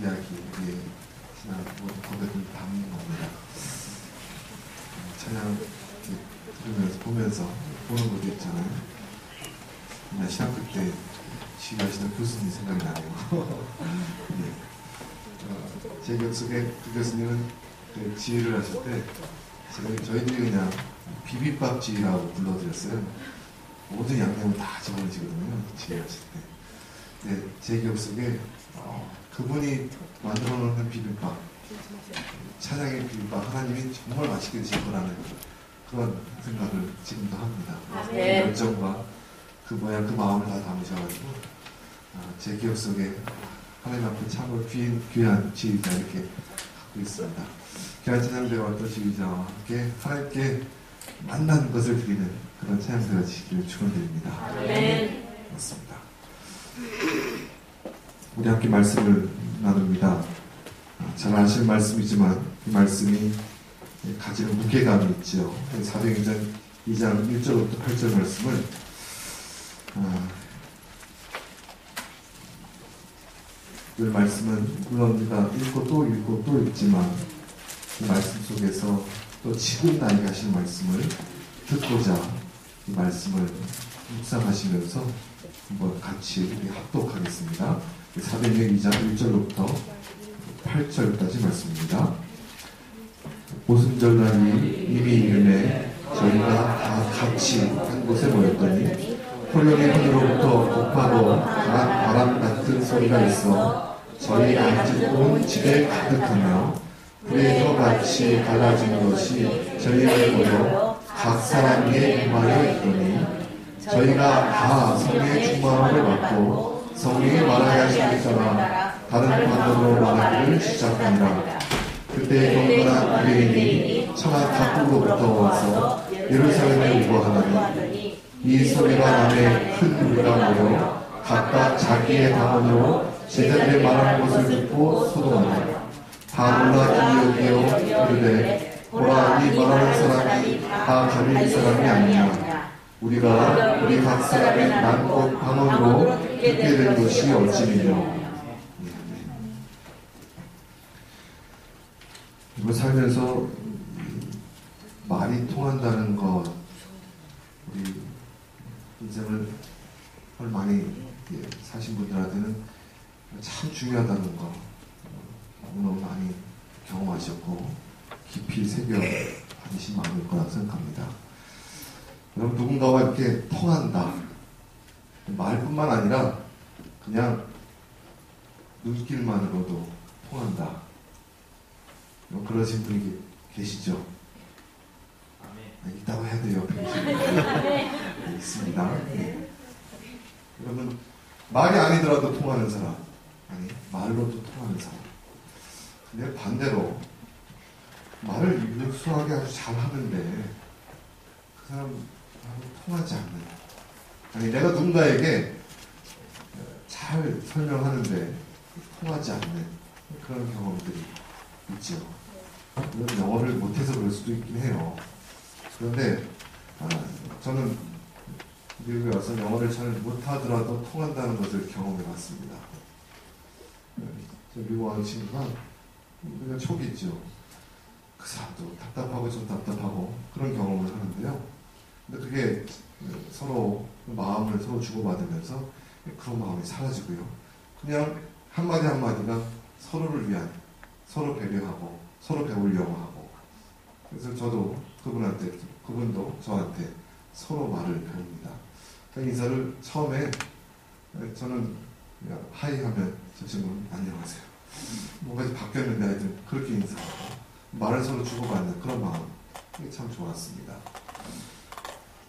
이야기에 지난 모든 고백을 담는 겁니다. 찬양 들으면서 보면서 보는 것도 있잖아요. 나 신학교 때 지휘하시던 교수님 생각이 나네요. 네. 제 기억 속에 그 교수님은 그 지휘를 하실 때 저희들이 그냥 비빔밥 지휘라고 불러드렸어요. 모든 양념을 다 집어넣으시거든요. 지휘하실 때. 네, 제 기억 속에 그분이 만들어 놓는 비빔밥, 찬양의 비빔밥, 하나님이 정말 맛있게 드실 거라는 그런 생각을 지금도 합니다. 열정과 그 모양, 그 마음을 다 담으셔가지고 제 기억 속에 하나님 앞에 참으로 귀한 지휘자 이렇게 갖고 있습니다. 귀한 찬양대와 또 지휘자와 함께 하나님께 만난 것을 드리는 그런 찬양대가 지기를 축원드립니다. 맞습니다. 우리 함께 말씀을 나눕니다. 잘 아시는 말씀이지만 이 말씀이 가지는 무게감이 있죠. 사도행전 2장 1절부터 8절 말씀을 이 말씀은 물론 우리가 읽고 또 읽지만 이 말씀 속에서 또 지금 나에게 하신 말씀을 듣고자 이 말씀을 묵상하시면서 한번 같이 우리 합독하겠습니다. 사도행전 2장 1절부터 8절까지 말씀입니다. 오순절날이 이미 이름에 저희가 다 같이 한 곳에 모였더니 호련히 하늘로부터 높하고 강한 바람 같은 소리가 있어 저희 앉은 온 집에 가득하며 불에서 같이 갈라진 것이 저희를 보여 각 사람에게 임하여 있더니 저희가 다 성령의 충만함을 받고 성령이 말하게 하시는 따라 다른 방언으로 말하기를 시작하니라. 그때 경건한 유대인이 천하 각국으로부터 와서 예루살렘에 오고 하더니 이 소리가 남의 큰 무리가 모여 각각 자기의 방언으로 제자들의 말하는 것을 듣고 소동하니라. 다 놀라 기어기어 이르되 보라, 이 말하는 사람이 다 갈릴리 사람이 아니냐. 우리가 우리 각 사람의 난곡 방언으로 듣게 된 것이 어찌미뇨. 이거 살면서 말이 통한다는 것, 우리 인생을 많이 사신 분들한테는 참 중요하다는 거 너무너무 많이 경험하셨고 깊이 새겨받으신 마음일 거라고 생각합니다. 여러분, 누군가와 이렇게 통한다. 말뿐만 아니라 그냥 눈길만으로도 통한다. 그러신 분이 계시죠? 있다고 해야 돼요. 옆에 계시는 있습니다. 네. 여러분, 말이 아니더라도 통하는 사람, 아니 말로도 통하는 사람. 근데 반대로 말을 유수하게 아주 잘하는데 그 사람하고 통하지 않는, 아니 내가 누군가에게 잘 설명하는데 통하지 않는 그런 경험들이 있죠. 물론 영어를 못해서 그럴 수도 있긴 해요. 그런데 저는 미국에 와서 영어를 잘 못하더라도 통한다는 것을 경험해 봤습니다. 미국 와는 친구가 그냥 촉이 있죠. 그 사람도 답답하고 좀 답답하고 그런 경험을 하는데요. 근데 그게 서로 마음을 서로 주고받으면서 그런 마음이 사라지고요. 그냥 한마디 한마디가 서로를 위한, 서로 배려하고 서로 배우려고 하고, 그래서 저도 그분한테, 그분도 저한테 서로 말을 배웁니다. 인사를 처음에 저는 그냥 하이 하면 저 친구는 안녕하세요. 뭐가 바뀌었는데 하여튼 그렇게 인사하고 말을 서로 주고받는 그런 마음, 이게 참 좋았습니다.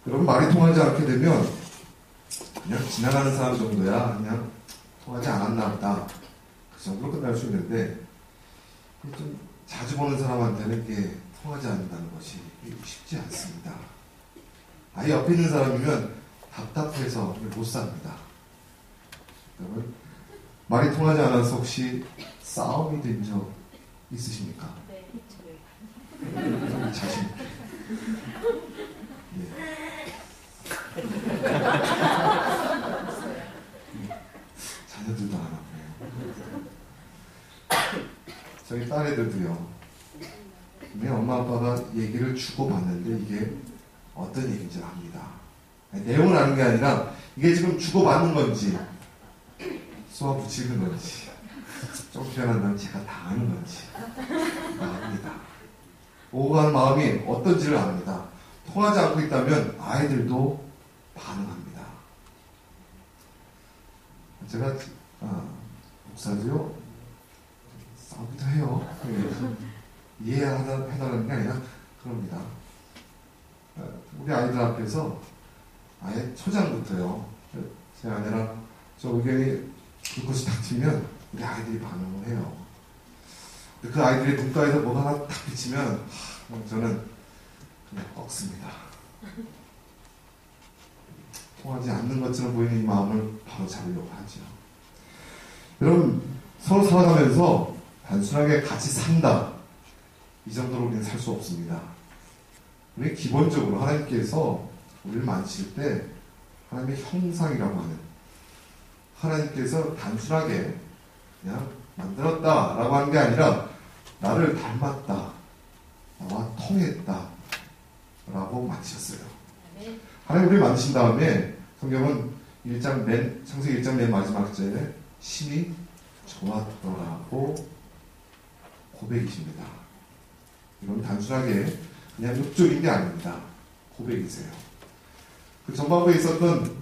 여러분, 말이 통하지 않게 되면 그냥 지나가는 사람 정도야 그냥 통하지 않았나 보다, 그 정도로 끝날 수 있는데 좀 자주 보는 사람한테는 이게 통하지 않는다는 것이 쉽지 않습니다. 아예 옆에 있는 사람이면 답답해서 못 삽니다. 여러분, 말이 통하지 않아서 혹시 싸움이 된 적 있으십니까? 네. 자신 있게. 네. 자녀들도 안 하고요. 저희 딸애들도요. 내 엄마 아빠가 얘기를 주고받는데 이게 어떤 얘기인지 압니다. 내용을 아는 게 아니라 이게 지금 주고받는 건지 쏘아 붙이는 건지 좀 표현한다면 제가 다 아는 건지 압니다. 오고 가는 마음이 어떤지를 압니다. 통하지 않고 있다면 아이들도 반응합니다. 제가 목사도요 싸우기도 해요. 이해해달라는 게 아니라 그럽니다. 우리 아이들 앞에서 아예 초장부터요. 제 아내랑 저 의견이 불꽃이 딱 튀면 우리 아이들이 반응을 해요. 그 아이들의 눈가에서 뭐가 하나 딱 비치면 저는 그냥 꺾습니다. 통하지 않는 것처럼 보이는 이 마음을 바로 잡으려고 하죠. 여러분, 서로 살아가면서 단순하게 같이 산다. 이 정도로 우리는 살 수 없습니다. 우리 기본적으로 하나님께서 우리를 만드실 때 하나님의 형상이라고 하는, 하나님께서 단순하게 그냥 만들었다라고 하는 게 아니라 나를 닮았다, 나와 통했다 라고 만드셨어요. 하나님 우리를 만드신 다음에 성경은 창세기 1장 맨 마지막 절에 심히 좋았더라고 고백이십니다. 이건 단순하게 그냥 육적인 게 아닙니다. 고백이세요. 그 전반부에 있었던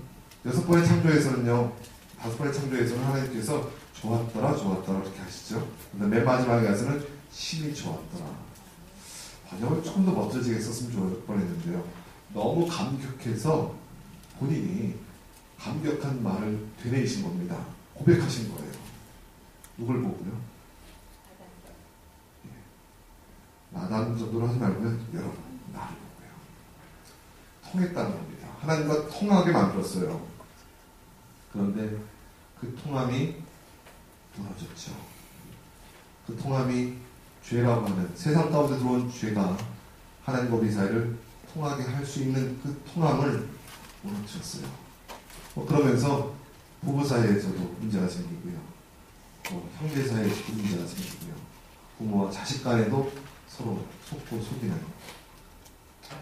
6번의 창조에서는요, 5번의 창조에서는 하나님께서 좋았더라 이렇게 하시죠. 근데 맨 마지막에 가서는 심히 좋았더라. 번역을 조금 더 멋져지게 썼으면 좋을 뻔했는데요. 너무 감격해서 본인이 감격한 말을 되뇌이신 겁니다. 고백하신 거예요. 누굴 보고요? 나단 정도로 하지 말고요. 여러분, 나를 보고요. 통했다는 겁니다. 하나님과 통하게 만들었어요. 그런데 그 통함이 무너졌죠. 그 통함이 죄라고 하는 세상 가운데 들어온 죄가 하나님과 우리 사이를 통하게 할 수 있는 그 통함을 무너뜨렸어요. 그러면서 부부 사이에서도 문제가 생기고요. 형제 사이에서도 문제가 생기고요. 부모와 자식 간에도 서로 속고 속이는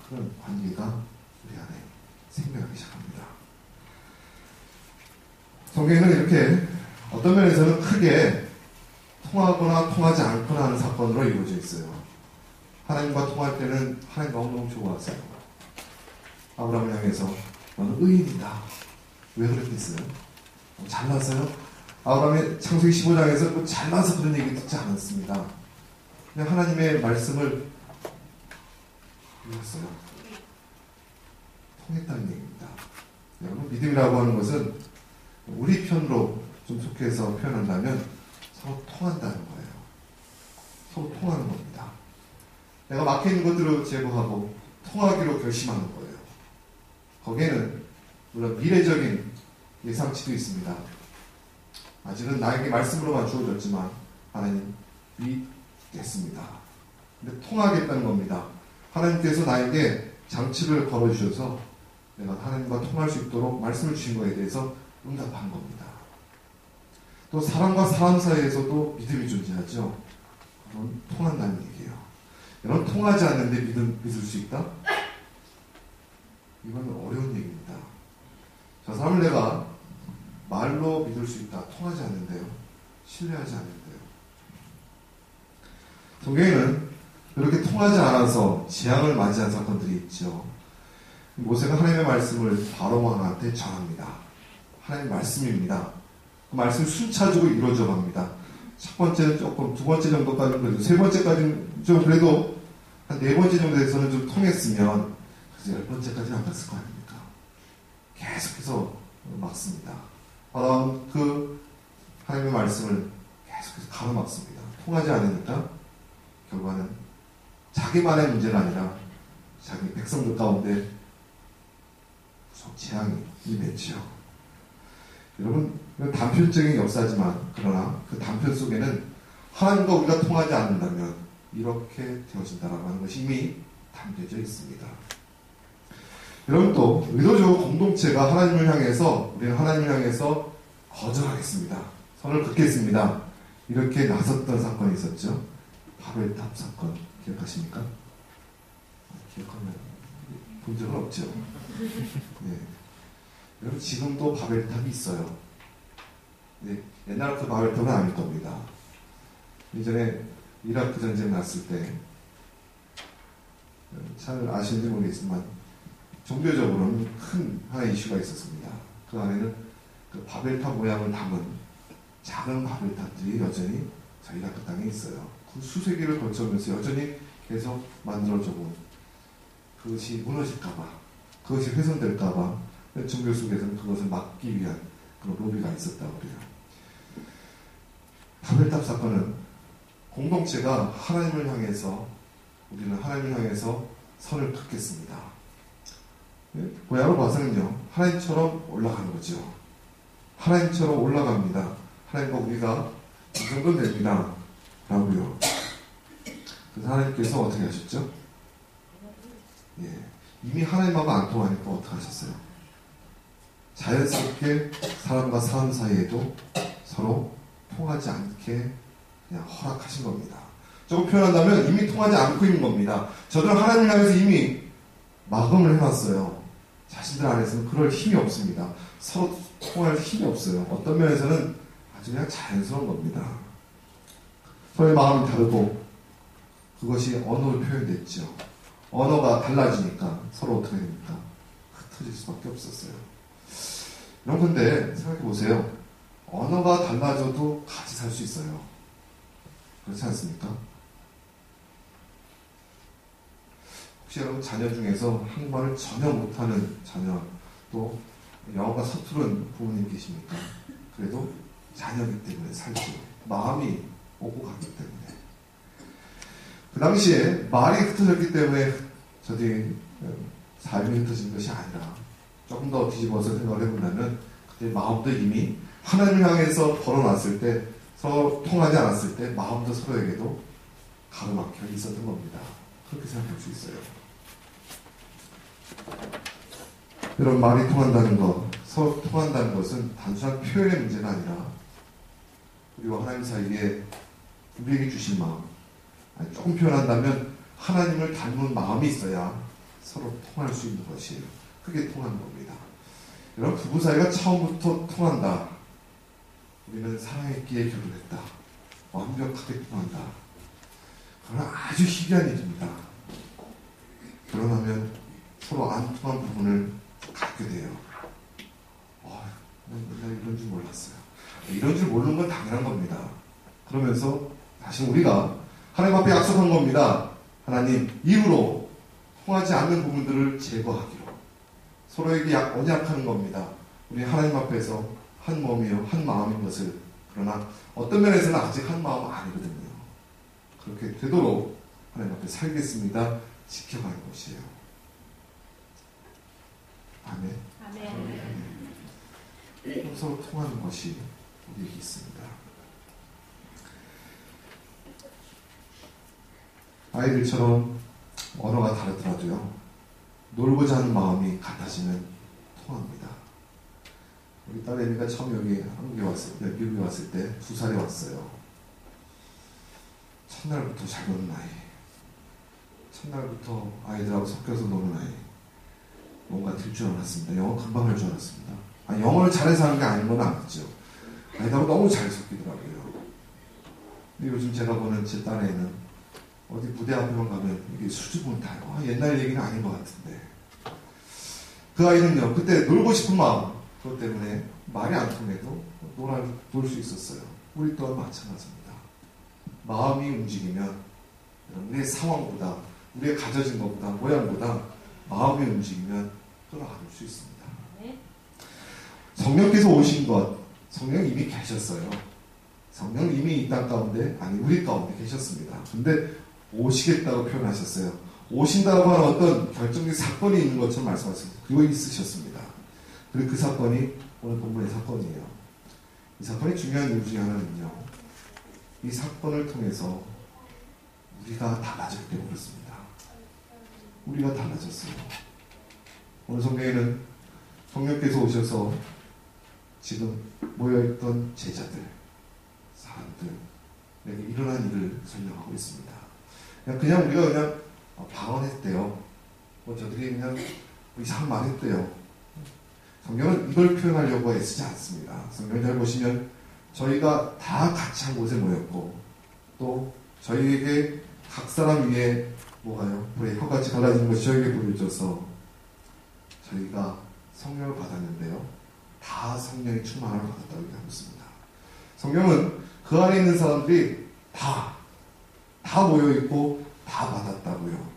그런 관계가 우리 안에 생겨나기 시작합니다. 성경에는 이렇게 어떤 면에서는 크게 통하거나 통하지 않거나 하는 사건으로 이루어져 있어요. 하나님과 통할 때는 하나님 너무너무 좋아하세요. 아브라함을 향해서 너는 의인이다. 왜 그랬겠어요? 잘나서요? 아브라함의 창세기 15장에서 뭐 잘나서 그런 얘기 듣지 않았습니다. 그냥 하나님의 말씀을 믿었어요. 통했다는 얘기입니다. 여러분, 믿음이라고 하는 것은 우리 편으로 좀 속해서 표현한다면 서로 통한다는 거예요. 서로 통하는 겁니다. 내가 막혀있는 것들을 제거하고 통하기로 결심하는 거예요. 거기에는 물론 미래적인 예상치도 있습니다. 아직은 나에게 말씀으로만 주어졌지만 하나님 믿겠습니다. 근데 통하겠다는 겁니다. 하나님께서 나에게 장치를 걸어주셔서 내가 하나님과 통할 수 있도록 말씀을 주신 것에 대해서 응답한 겁니다. 또 사람과 사람 사이에서도 믿음이 존재하죠. 그건 통한다는 얘기예요. 여러분, 통하지 않는데 믿을 수 있다? 이건 어려운 얘기입니다. 저 사람을 내가 말로 믿을 수 있다. 통하지 않는데요. 신뢰하지 않는데요. 성경에는 그렇게 통하지 않아서 재앙을 맞이한 사건들이 있죠. 모세가 하나님의 말씀을 바로왕한테 전합니다. 하나님의 말씀입니다. 그 말씀이 순차적으로 이루어져 갑니다. 첫 번째는 조금, 두 번째 정도까지는 그래도, 세 번째까지는 좀 그래도 한 네 번째 정도에서는 좀 통했으면 그래서 10번째까지는 안 갔을 거 아닙니까? 계속해서 막습니다. 그 하나님의 말씀을 계속해서 가로막습니다. 통하지 않으니까 결과는 자기만의 문제가 아니라 자기 백성들 가운데 재앙이 임했지요. 여러분, 단편적인 역사지만 그러나 그 단편 속에는 하나님과 우리가 통하지 않는다면 이렇게 되어진다라고 하는 것이 이미 담겨져 있습니다. 여러분, 또 의도적으로 공동체가 하나님을 향해서, 우리는 하나님을 향해서 거절하겠습니다. 선을 긋겠습니다. 이렇게 나섰던 사건이 있었죠. 바벨탑 사건 기억하십니까? 기억하면 본 적은 없죠. 네. 여러분 지금도 바벨탑이 있어요. 네. 옛날 그 바벨탑은 아닐 겁니다. 이전에 이라크 전쟁 났을 때 잘 아시는지 모르겠지만 종교적으로는 큰 하나의 이슈가 있었습니다. 그 안에는 그 바벨탑 모양을 담은 작은 바벨탑들이 여전히 저 이라크 땅에 있어요. 그 수세기를 거쳐오면서 여전히 계속 만들어져 온 그것이 무너질까봐, 그것이 훼손될까봐 종교 속에서는 그것을 막기 위한 그런 로비가 있었다고 그래요. 바벨탑 사건은 공동체가 하나님을 향해서, 우리는 하나님을 향해서 선을 긋겠습니다. 고야로 봐서는요, 하나님처럼 올라가는 거죠. 하나님처럼 올라갑니다. 하나님과 우리가 이 정도는 됩니다. 라고요. 그래서 하나님께서 어떻게 하셨죠? 예, 이미 하나님하고 안 통하니까 어떻게 하셨어요? 자연스럽게 사람과 사람 사이에도 서로 통하지 않게 그냥 허락하신 겁니다. 조금 표현한다면 이미 통하지 않고 있는 겁니다. 저들은 하나님을 향해서 이미 마감을 해놨어요. 자신들 안에서는 그럴 힘이 없습니다. 서로 통할 힘이 없어요. 어떤 면에서는 아주 그냥 자연스러운 겁니다. 서로의 마음이 다르고 그것이 언어로 표현됐죠. 언어가 달라지니까 서로 어떻게 됩니까? 흩어질 수밖에 없었어요. 여러분 근데 생각해 보세요. 언어가 달라져도 같이 살 수 있어요. 그렇지 않습니까? 혹시 여러분 자녀 중에서 한국말을 전혀 못하는 자녀, 또 영어가 서투른 부모님 계십니까? 그래도 자녀이기 때문에 살죠. 마음이 오고 가기 때문에. 그 당시에 말이 흩어졌기 때문에 저들이 삶이 흩어진 것이 아니라 조금 더 뒤집어서 생각을 해보면 그때 마음도 이미 하나님을 향해서 걸어놨을 때, 서로 통하지 않았을 때 마음도 서로에게도 가로막혀 있었던 겁니다. 그렇게 생각할 수 있어요. 이런 말이 통한다는 것, 서로 통한다는 것은 단순한 표현의 문제가 아니라 우리와 하나님 사이에 우리에게 주신 마음, 조금 표현한다면 하나님을 닮은 마음이 있어야 서로 통할 수 있는 것이에요. 그게 통하는 겁니다. 여러분 부부 사이가 처음부터 통한다. 우리는 사랑했기에 결혼했다. 완벽하게 통한다. 그건 아주 희귀한 일입니다. 결혼하면 서로 안 통한 부분을 갖게 돼요. 난 이런 줄 몰랐어요. 이런 줄 모르는 건 당연한 겁니다. 그러면서 다시 우리가 하나님 앞에 약속한 겁니다. 하나님, 이후로 통하지 않는 부분들을 제거하기로. 서로에게 언약하는 겁니다. 우리 하나님 앞에서 한 몸이요, 한 마음인 것을. 그러나 어떤 면에서는 아직 한 마음 아니거든요. 그렇게 되도록 하나님 앞에 살겠습니다. 지켜가는 것이에요. 아멘. 아멘. 서로 통하는 것이 우리에게 있습니다. 아이들처럼 언어가 다르더라도요, 놀고자 하는 마음이 같아지면 통합니다. 우리 딸 애미가 처음 여기 한국에 미국에 왔을 때 2살에 왔어요. 첫날부터 잘 노는 아이, 첫날부터 아이들하고 섞여서 노는 아이, 뭔가 들 줄 알았습니다. 영어 금방 할 줄 알았습니다. 영어를 잘해서 하는 게 아닌 건 아니죠. 아이들하고 너무 잘 섞이더라고요. 근데 요즘 제가 보는 제 딸애는 어디 무대 앞에만 가면 이게 수줍음을 타요. 옛날 얘기는 아닌 것 같은데. 그 아이는요, 그때 놀고 싶은 마음, 그것 때문에 말이 안 통해도 놀 수 있었어요. 우리 또한 마찬가지입니다. 마음이 움직이면 우리의 상황보다, 우리의 가져진 것보다, 모양보다 마음이 움직이면 끌어갈 수 있습니다. 성령께서 오신 것, 성령 이미 계셨어요. 성령 이미 이 땅 가운데, 우리 가운데 계셨습니다. 근데 오시겠다고 표현하셨어요. 오신다고 하는 어떤 결정적인 사건이 있는 것처럼 말씀하셨어요. 그거 있으셨습니다. 그리고 그 사건이 오늘 본문의 사건이에요. 이 사건이 중요한 이유 중에 하나는요, 이 사건을 통해서 우리가 달라졌기 때문에 그렇습니다. 우리가 달라졌어요. 오늘 성경에는 성령께서 오셔서 지금 모여있던 제자들, 사람들, 일어난 일을 설명하고 있습니다. 그냥 우리가 그냥 방언했대요. 저들이 그냥 이상한 말 했대요. 성경은 이걸 표현하려고 애쓰지 않습니다. 성경을 잘 보시면 저희가 다 같이 한 곳에 모였고 또 저희에게 각 사람 위에 뭐가요? 불의 혀같이 갈라지는 것이 저에게 보여져서 저희가 성령을 받았는데요. 다 성령의 충만함을 받았다고 얘기하고 있습니다. 성령은 그 안에 있는 사람들이 다 모여있고 다 받았다고요.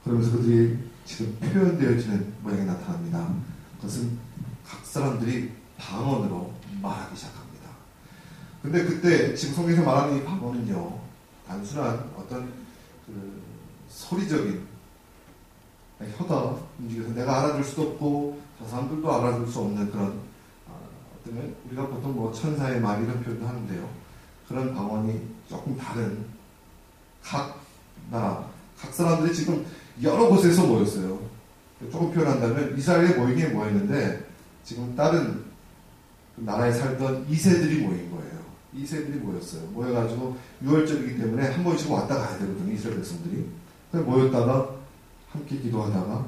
그러면서 그들이 지금 표현되어지는 모양이 나타납니다. 그것은 각 사람들이 방언으로 말하기 시작합니다. 근데 그때 지금 성경에서 말하는 이 방언은요, 단순한 어떤 소리적인 혀가 움직여서 내가 알아들 수도 없고 저 사람들도 알아들 수 없는 그런 어떤 우리가 보통 뭐 천사의 말 이런 표현도 하는데요. 그런 방언이 조금 다른 각 나라, 각 사람들이 지금 여러 곳에서 모였어요. 조금 표현한다면 이스라엘에 모이긴 모였는데 지금 다른 나라에 살던 2세들이 모인 거예요. 2세들이 모였어요. 모여가지고 6월절이기 때문에 한 번씩 왔다 가야 되거든요. 이스라엘 백성들이. 모였다가 함께 기도하다가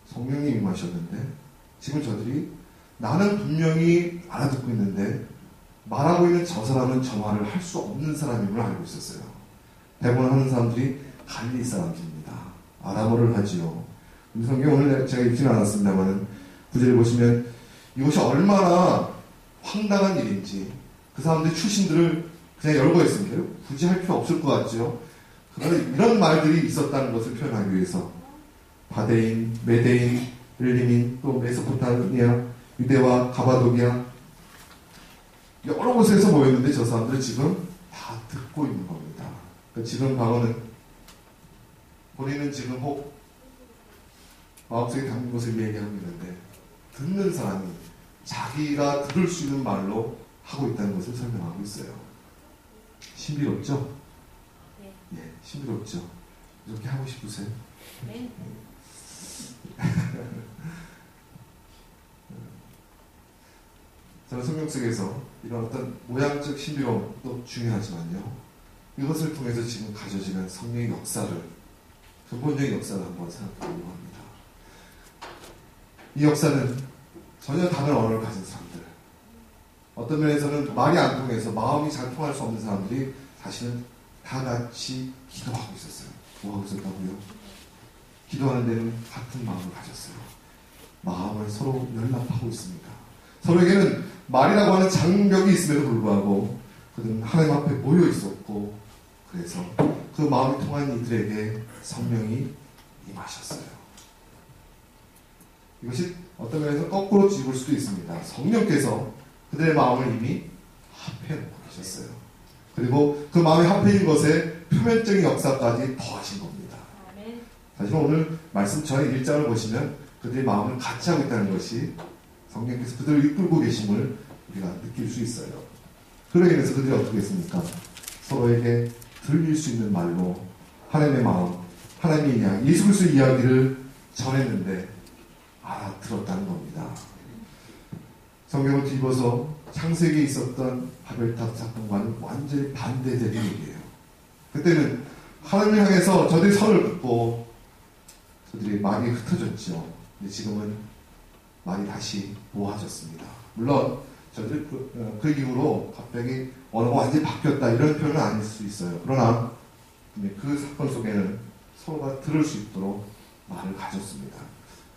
성령님이 임하셨는데 지금 저들이 나는 분명히 알아듣고 있는데 말하고 있는 저 사람은 저 말을 할 수 없는 사람임을 알고 있었어요. 대부분 하는 사람들이 갈릴리 사람들입니다. 아람어를 하지요. 성경 오늘 제가 읽지는 않았습니다만 구절을 보시면 이것이 얼마나 황당한 일인지 그 사람들의 출신들을 그냥 열고 있습니다. 굳이 할 필요 없을 것 같죠. 그런데 이런 말들이 있었다는 것을 표현하기 위해서 바데인, 메데인, 엘리민, 또 메소포타미아, 유대와 가바도기아 여러 곳에서 모였는데 저 사람들은 지금 다 듣고 있는 겁니다. 그러니까 지금 방언은 본인은 지금 혹 마음속에 담긴 것을 얘기하고 있는데 듣는 사람이 자기가 들을 수 있는 말로 하고 있다는 것을 설명하고 있어요. 신비롭죠? 네. 예, 신비롭죠? 이렇게 하고 싶으세요? 네. 저는 성경 속에서 이런 어떤 모양적 신비로움도 중요하지만요. 이것을 통해서 지금 가져지는 성령의 역사를, 근본적인 역사를 한번 생각해보려고 합니다. 이 역사는 전혀 다른 언어를 가진 사람들, 어떤 면에서는 말이 안 통해서 마음이 잘 통할 수 없는 사람들이 사실은 다 같이 기도하고 있었어요. 뭐 하고 있었다고요? 기도하는 데는 같은 마음을 가졌어요. 마음을 서로 연락하고 있습니다. 서로에게는 말이라고 하는 장벽이 있음에도 불구하고 그들은 하나님 앞에 모여 있었고 그래서 그 마음이 통한 이들에게 성령이 임하셨어요. 이것이 어떤 면에서 거꾸로 뒤집을 수도 있습니다. 성령께서 그들의 마음을 이미 합해놓고 계셨어요. 그리고 그 마음이 합해진 것에 표면적인 역사까지 더하신 겁니다. 사실 오늘 말씀 전에 1장을 보시면 그들의 마음을 같이 하고 있다는 것이 성령께서 그들을 이끌고 계심을 우리가 느낄 수 있어요. 그러기 위해서 그들이 어떻게 했습니까? 서로에게 들릴 수 있는 말로 하나님의 마음, 하나님의 이야기, 예수 그리스도의 이야기를 전했는데 알아들었다는 겁니다. 성경을 뒤집어서 창세기에 있었던 바벨탑 사건과는 완전히 반대되는 얘기예요. 그때는 하나님을 향해서 저들이 선을 긋고 저들이 말이 흩어졌죠. 근데 지금은 말이 다시 모아졌습니다. 물론 저들 그 이후로 갑자기 언어가 완전히 바뀌었다 이런 표현은 아닐 수 있어요. 그러나 그 사건 속에는 서로가 들을 수 있도록 말을 가졌습니다.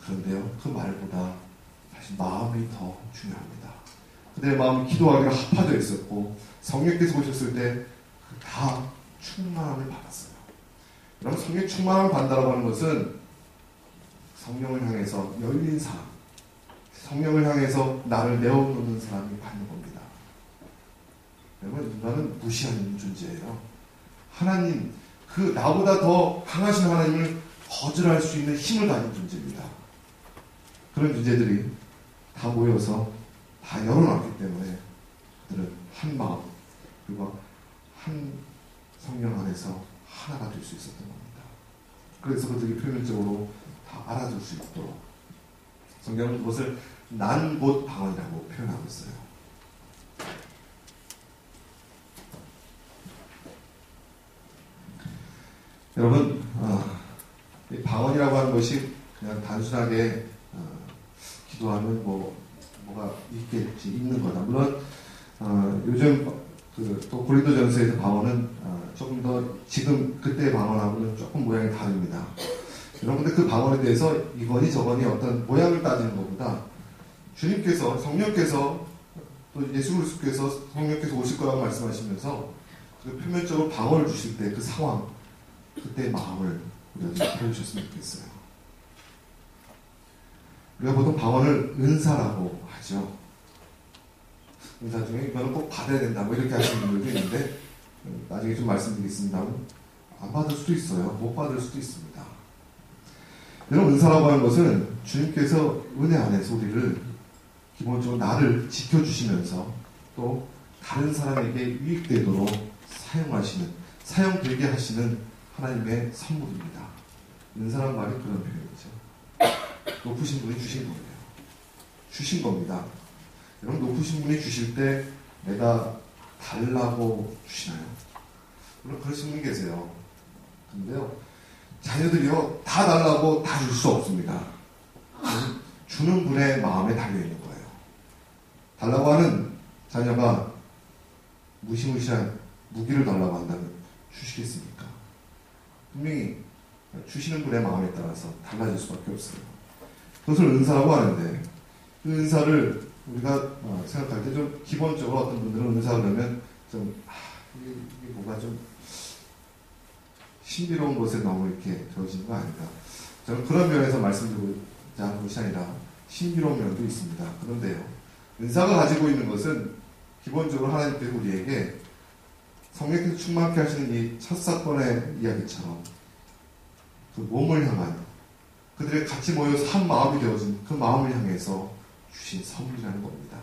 그런데요, 그 말보다 사실 마음이 더 중요합니다. 그들의 마음이 기도하기로 합하져 있었고 성령께서 오셨을 때 다 충만함을 받았어요. 여러분, 성령 충만함을 받는다고 하는 것은 성령을 향해서 열린 사람, 성령을 향해서 나를 내어놓는 사람이 받는 겁니다. 여러분, 인간은 무시하는 존재예요. 하나님, 그 나보다 더 강하신 하나님을 거절할 수 있는 힘을 가진 존재입니다. 그런 존재들이 다 모여서 다 열어놨기 때문에 그들은 한 마음, 그리고 한 성령 안에서 하나가 될 수 있었던 겁니다. 그래서 그들이 표면적으로 다 알아줄 수 있도록 성경은 그것을 난 곧 방언이라고 표현하고 있어요. 여러분, 이 방언이라고 하는 것이 그냥 단순하게 기도하면 뭐가 있겠지, 있는 거다. 물론 요즘 또 고린도전서에서 방언은 조금 더 지금 그때의 방언하고는 조금 모양이 다릅니다. 여러분들 그 방언에 대해서 이거니 저거니 어떤 모양을 따지는 것보다 주님께서, 성령께서, 또 예수 그리스도께서 성령께서 오실 거라고 말씀하시면서 그 표면적으로 방언을 주실 때 그 상황, 그때의 마음을 우리가 펴주셨으면 좋겠어요. 우리가 보통 방언을 은사라고 하죠. 은사 중에 이거는 꼭 받아야 된다, 뭐 이렇게 하시는 분들도 있는데, 나중에 좀 말씀드리겠습니다만, 안 받을 수도 있어요. 못 받을 수도 있습니다. 이런 은사라고 하는 것은 주님께서 은혜 안에서 우리를 기본적으로 나를 지켜주시면서 또 다른 사람에게 유익되도록 사용하시는, 사용되게 하시는 하나님의 선물입니다. 은사란 말이 그런 표현이죠. 높으신 분이 주신 거예요. 주신 겁니다. 여러분, 높으신 분이 주실 때 내가 달라고 주시나요? 물론 그러신 분이 계세요. 근데요, 자녀들이요, 다 달라고 다 줄 수 없습니다. 주는 분의 마음에 달려있는 거예요. 달라고 하는 자녀가 무시무시한 무기를 달라고 한다면 주시겠습니까? 분명히 주시는 분의 마음에 따라서 달라질 수밖에 없어요. 그것을 은사라고 하는데, 그 은사를 우리가 생각할 때 좀 기본적으로 어떤 분들은 은사 그러면 좀 이게 뭐가 좀 신비로운 것에 너무 이렇게 되어지는 거 아닌가. 저는 그런 면에서 말씀드리고자 하는 것이 아니라 신비로운 면도 있습니다. 그런데요, 은사가 가지고 있는 것은 기본적으로 하나님께서 우리에게 성령께서 충만케 하시는 이 첫 사건의 이야기처럼 그 몸을 향한, 그들의 같이 모여서 한 마음이 되어진 그 마음을 향해서 주신 선물이라는 겁니다.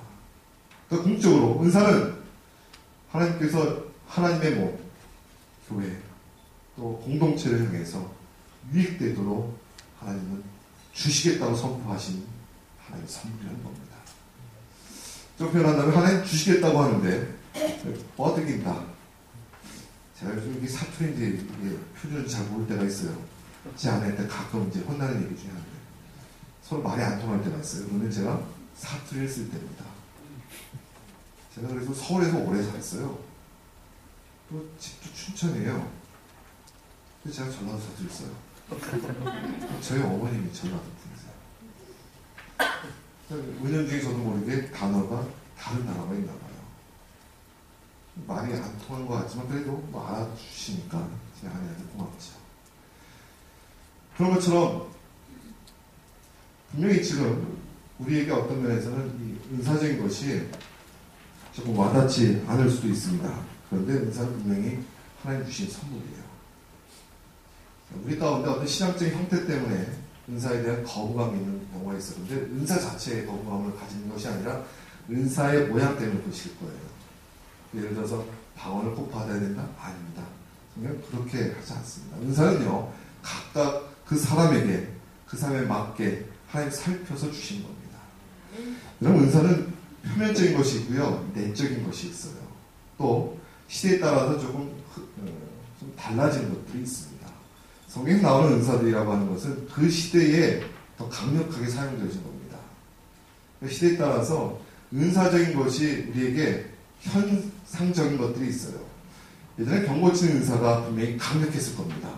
그러니까 궁극적으로 은사는 하나님께서 하나님의 몸, 교회, 또 공동체를 향해서 유익되도록 하나님은 주시겠다고 선포하신 하나님의 선물이라는 겁니다. 좀 표현한다면 하나님 주시겠다고 하는데 뻗어긴다. 제가 요즘 이게 사투리인지 이게 표준인지 잘 모를 때가 있어요. 제 아내한테 가끔 이제 혼나는 얘기 중에 하나인데 서로 말이 안 통할 때가 있어요. 그러면 제가 사투리를 쓸 때입니다. 제가 그래서 서울에서 오래 살았어요. 또 집도 춘천이에요. 그래서 제가 전라도 사투리를 써요. 저희 어머님이 전라도 분이세요. 은연중에 저도 모르게 단어가 다른 나라가 있나 봐요. 말이 안 통한 것 같지만 그래도 뭐 알아주시니까 제 아내한테 고맙죠. 그런 것처럼 분명히 지금 우리에게 어떤 면에서는 이 은사적인 것이 조금 와닿지 않을 수도 있습니다. 그런데 은사는 분명히 하나님 주신 선물이에요. 우리 가운데 어떤 신앙적인 형태 때문에 은사에 대한 거부감이 있는 경우가 있어요. 근데 은사 자체의 거부감을 가지는 것이 아니라 은사의 모양 때문에 그러실 거예요. 예를 들어서 방언을 꼭 받아야 된다? 아닙니다. 그냥 그렇게 하지 않습니다. 은사는요, 각각 그 사람에게, 그 사람에 맞게 하나님 살펴서 주신 겁니다. 여러분, 은사는 표면적인 것이 있고요, 내적인 것이 있어요. 또 시대에 따라서 조금 좀 달라지는 것들이 있습니다. 성경에 나오는 은사들이라고 하는 것은 그 시대에 더 강력하게 사용되어진 겁니다. 그 시대에 따라서 은사적인 것이 우리에게 현상적인 것들이 있어요. 예전에 병 고치는 은사가 분명히 강력했을 겁니다.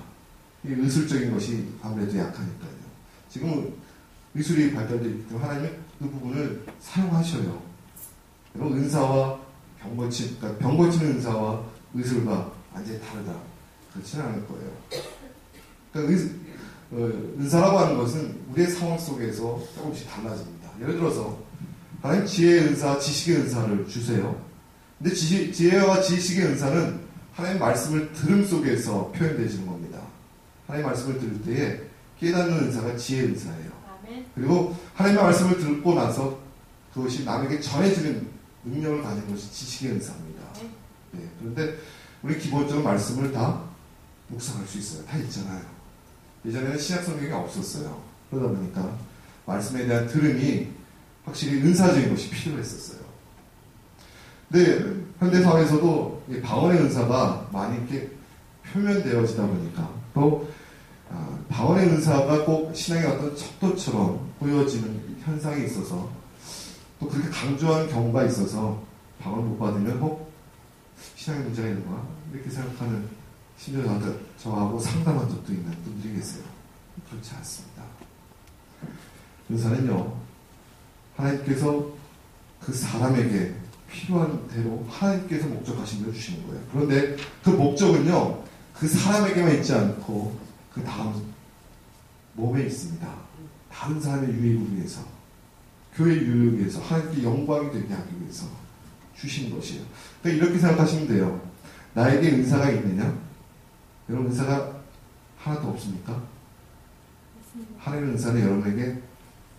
이 의술적인 것이 아무래도 약하니까요. 지금은 의술이 발달되어 있기 때문에 하나님은 그 부분을 사용하셔요. 여러분, 은사와 병 고치는, 그러니까 병 고치는 은사와 의술과 완전히 다르다. 그렇지는 않을 거예요. 그러니까 은사라고 하는 것은 우리의 상황 속에서 조금씩 달라집니다. 예를 들어서 하나님 지혜의 은사, 지식의 은사를 주세요. 근데 지혜와 지식의 은사는 하나님의 말씀을 들음 속에서 표현되시는 겁니다. 하나님의 말씀을 들을 때에 깨닫는 은사가 지혜의 은사예요. 그리고 하나님의 말씀을 듣고 나서 그것이 남에게 전해지는 능력을 가진 것이 지식의 은사입니다. 네, 그런데 우리 기본적으로 말씀을 다 묵상할 수 있어요. 다 있잖아요. 예전에는 신약 성경이 없었어요. 그러다 보니까 말씀에 대한 들음이 확실히 은사적인 것이 필요했었어요. 근데 현대 사회에서도 방언의 은사가 많이 이렇게 표면되어지다 보니까 또 방언의 은사가 꼭 신앙의 어떤 척도처럼 보여지는 현상이 있어서 또 그렇게 강조한 경우가 있어서 방언을 못 받으면 꼭 신앙의 문제가 있는 거야 이렇게 생각하는 심지어 저하고 상담한 적도 있는 분들이 계세요. 그렇지 않습니다. 은사는요 하나님께서 그 사람에게 필요한 대로 하나님께서 목적하신 대로 주시는 거예요. 그런데 그 목적은요 그 사람에게만 있지 않고 그 다음 몸에 있습니다. 다른 사람의 유익을 위해서, 교회 유익을 위해서, 하나님께 영광이 되게 하기 위해서 주신 것이에요. 그러니까 이렇게 생각하시면 돼요. 나에게 은사가 있느냐? 여러분 은사가 하나도 없습니까? 하나님의 은사는 여러분에게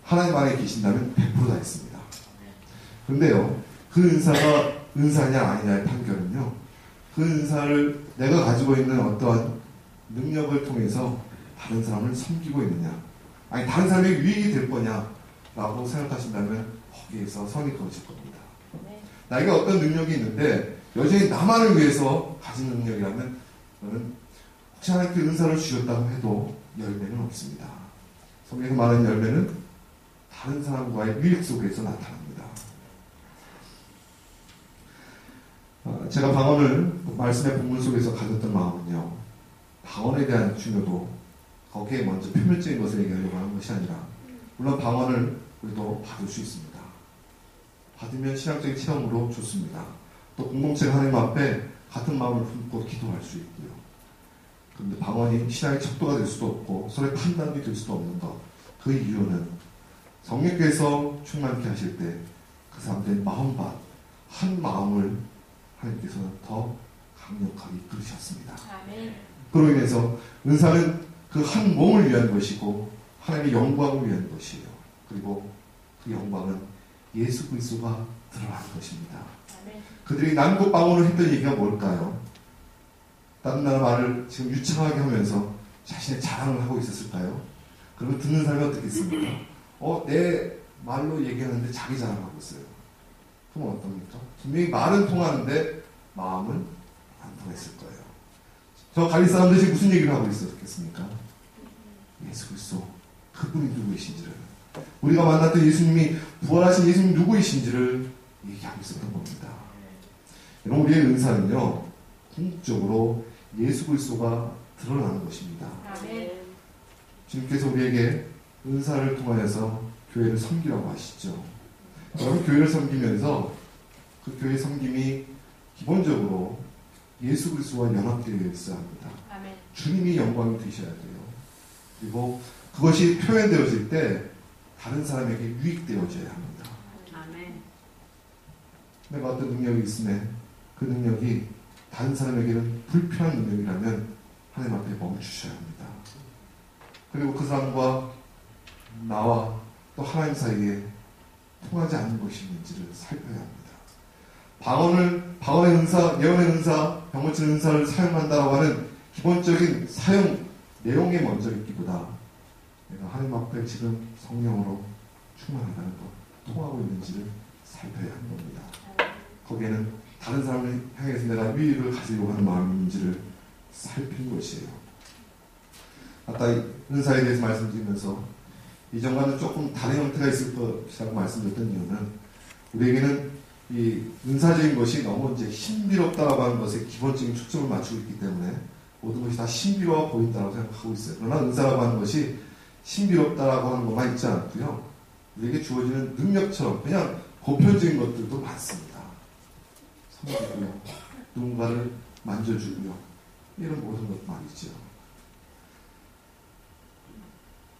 하나님 안에 계신다면 100%다 있습니다. 그런데요 그 은사가 은사냐 아니냐의 판결은요 그 은사를 내가 가지고 있는 어떠한 능력을 통해서 다른 사람을 섬기고 있느냐 아니 다른 사람에게 유익이 될 거냐 라고 생각하신다면 거기에서 선이 그어질 겁니다. 나에게 어떤 능력이 있는데 여전히 나만을 위해서 가진 능력이라면 저는 혹시 하나님께 은사를 주셨다고 해도 열매는 없습니다. 성경에서 말하는 열매는 다른 사람과의 유익 속에서 나타납니다. 제가 방언을 말씀의 본문 속에서 가졌던 마음은요 방언에 대한 중요도 거기에 먼저 표면적인 것을 얘기하려고 하는 것이 아니라 물론 방언을 우리도 받을 수 있습니다. 받으면 신앙적인 체험으로 좋습니다. 또 공동체가 하나님 앞에 같은 마음을 품고 기도할 수 있고요. 그런데 방언이 신앙의 척도가 될 수도 없고 서로의 판단이 될 수도 없는 것 그 이유는 성령께서 충만케 하실 때 그 사람들의 마음밭 한 마음을 하나님께서는 더 강력하게 이끌으셨습니다. 그로 인해서 은사는 그 한 몸을 위한 것이고 하나님의 영광을 위한 것이에요. 그리고 그 영광은 예수 그리스도가 드러나는 것입니다. 그들이 난고 방언을 했던 얘기가 뭘까요? 다른 나라 말을 지금 유창하게 하면서 자신의 자랑을 하고 있었을까요? 그러면 듣는 사람이 어떻겠습니까? 내 말로 얘기하는데 자기 자랑하고 있어요. 그럼 어떻습니까? 분명히 말은 통하는데 마음은 안 통했을 거예요. 저 갈릴 사람들이 지금 무슨 얘기를 하고 있었겠습니까? 예수 그리스도 그분이 누구이신지를 우리가 만났던 예수님이 부활하신 예수님이 누구이신지를 얘기하고 있었던 겁니다. 여러분 우리의 은사는요 궁극적으로 예수 그리스도가 드러나는 것입니다. 주님께서 우리에게 은사를 통하여서 교회를 섬기라고 하시죠. 여러분 교회를 섬기면서 그 교회 섬김이 기본적으로 예수 그리스도와 연합되어 있어야 합니다. 주님이 영광이 되셔야 돼요. 그리고 그것이 표현되어질 때 다른 사람에게 유익되어져야 합니다. 내가 어떤 능력이 있음에 그 능력이 다른 사람에게는 불편한 능력이라면 하나님 앞에 멈추셔야 합니다. 그리고 그 사람과 나와 또 하나님 사이에 통하지 않는 것이 있는지를 살펴야 합니다. 방언의 은사, 예언의 은사, 병 고치는 은사를 사용한다고 하는 기본적인 사용 내용에 먼저 있기보다 내가 하나님 앞에 지금 성령으로 충만하다는 것, 통하고 있는지를 살펴야 하는 겁니다. 거기에는 다른 사람을 향해서 내가 위익을 가지려고 하는 마음이 있는지를 살피는 것이에요. 아까 은사에 대해서 말씀드리면서 이전과는 조금 다른 형태가 있을 것이라고 말씀드렸던 이유는 우리에게는 이 은사적인 것이 너무 이제 신비롭다라고 하는 것에 기본적인 초점을 맞추고 있기 때문에 모든 것이 다 신비로워 보인다고 생각하고 있어요. 그러나 은사라고 하는 것이 신비롭다라고 하는 것만 있지 않고요. 우리에게 주어지는 능력처럼 그냥 보편적인 것들도 많습니다. 섬기고요. 누군가를 만져주고요. 이런 모든 것 말이죠.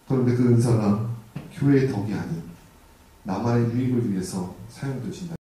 그런데 그 은사가 교회의 덕이 아닌 나만의 유익을 위해서 사용되신다.